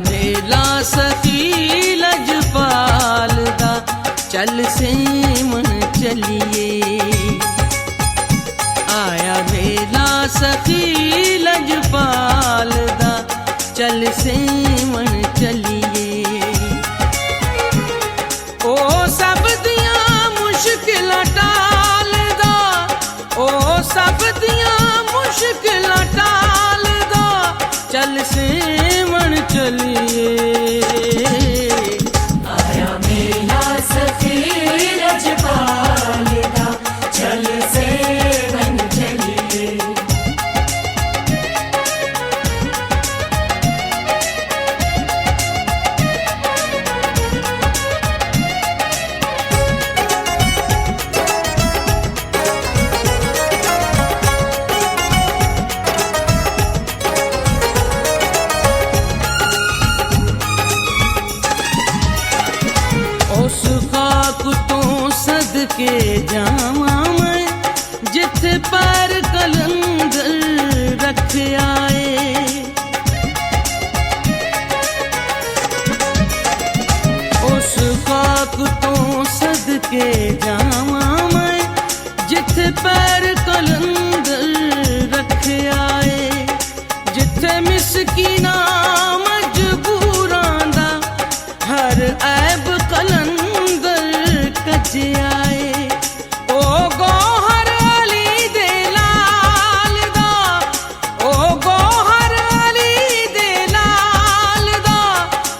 मेला सखी लजपाल दा चल सेवन चलिए। आया मेला सखी लजपाल दा चल सेवन चलिए। ओ सब दियां मुश्किलां टालदा, ओ सब दियां मुश्किलां टालदा चल सेवन चलिए। आया मेला सखी लजपाल दा चल सेवन चलिए। उस खाक तो सदके जावा मैं जिथे पैर कलंदर रख आए। उस खाक तो सदके जावा मैं जिथे पैर कलंदर रख आए। जिथे मिसकीना मजबूरां दा हर ऐब कलंदर कच आए। ओ गौहर अली दे लाल दा, ओ गौहर अली दे लाल दा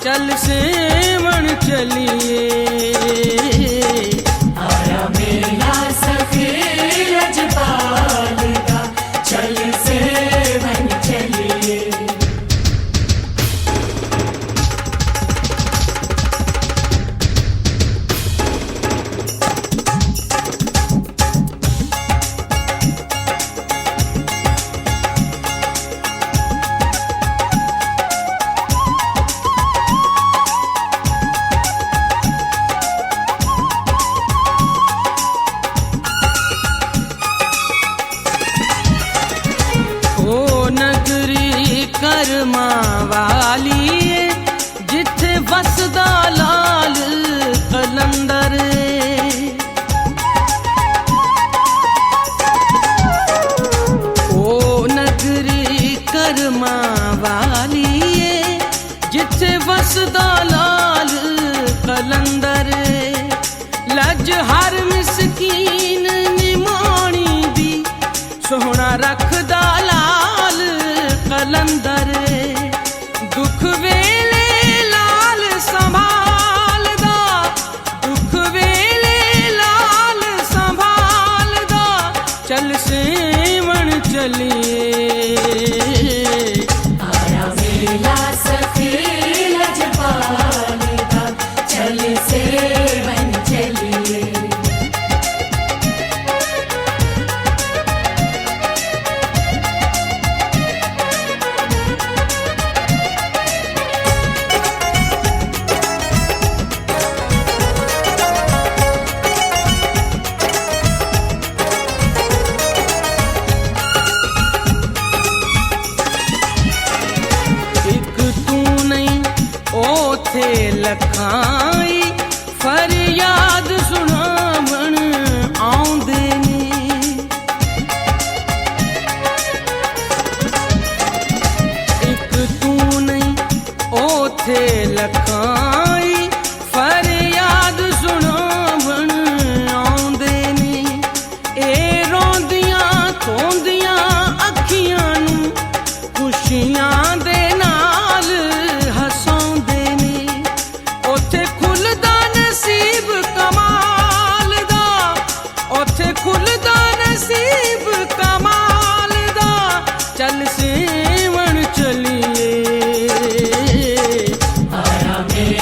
चल सेवन चलिए। आया मेला सखी लजपाल दा चल सेवन चलिए। ओ नगरी कर्मा वाली जिथे वसदा लाल कलंदर। ओ नगरी कर्मा वाली जिथे वसदा लाल कलंदर। लज हर मिसकीन निमाणी दी सोहना रखदा लाल कलंदर। दुख वेले लाल संभालदा, दुख वेले लाल संभालदा चल सेवन चलिए। आया मेला सखी लजपाल दा चल सेवन चलिए। एक तू नहीं ओथे लखाई फरियाद सुनावण आउंदे ने। एक तू नहीं ओथे लखाई फरियाद सुनावण आउंदे ने। ए रोंदियां धोंदियां अखियां नू खुशियां दे नाल हसाउंदे ने। ओथे खुलदा नसीब कमाल दा, ओथे खुलदा नसीब कमाल दा चल सेवन चलिए। आया मेला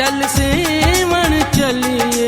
चल सेवण चलिए